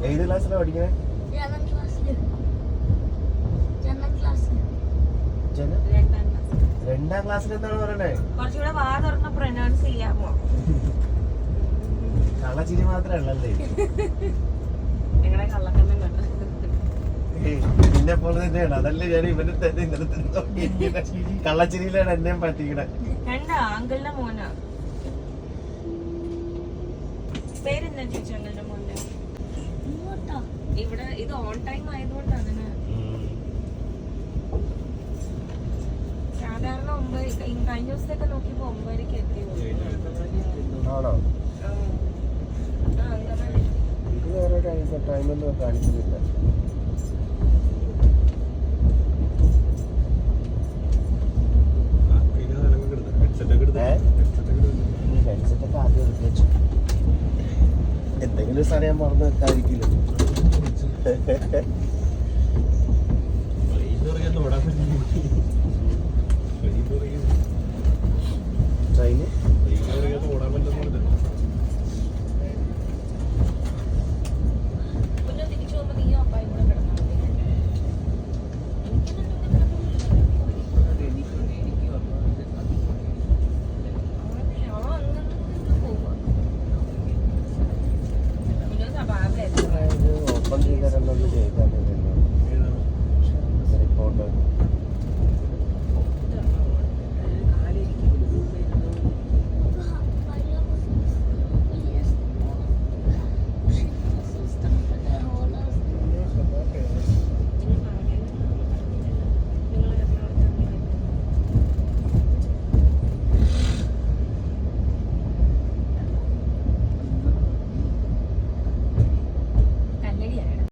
ഏത് ക്ലാസ്സിലാണ് പഠിക്കണേ? രണ്ടാം ക്ലാസ്സിൽ എന്താണ് പറയണേ? കുറച്ചുകൂടെ വാ തുറന്ന് പ്രൊനൗൺസ് ചെയ്യാമോ? കള്ളച്ചിരി മാത്രമല്ലേ നിങ്ങളുടെ കള്ളക്കണ്ണം കണ്ടു. നിന്നെ പോലെ തന്നെയാണ്. അതല്ലേ ഞാൻ ഇവനെ തന്നെ ഇന്നലെ കള്ളച്ചിരിയിലാണ് എന്നെയും പറ്റിക്കണേ. രണ്ടാ അങ്കിളിന്റെ മോനാ. പേരെന്താ ചോദിച്ചു അങ്കിളിന്റെ മോന്റെ? ഇവിടെ ഇത് ഓൺ ടൈം ആയതുകൊണ്ടാണ് സാധാരണ 9. കഴിഞ്ഞ ദിവസത്തൊക്കെ നോക്കിയപ്പോ 9:00 എത്തി. ആണോ? ടൈമൊന്നും കാണിക്കുന്നില്ല. ഹെഡ്സെറ്റൊക്കെ ആദ്യം എടുത്ത് വെച്ചു. എന്തെങ്കിലും സാധനം ഞാൻ മറന്നു വെക്കാതിരിക്കില്ല. ട്രെയിന് ഓപ്പൺ ചെയ്താലൊന്നും ചെയ്താൽ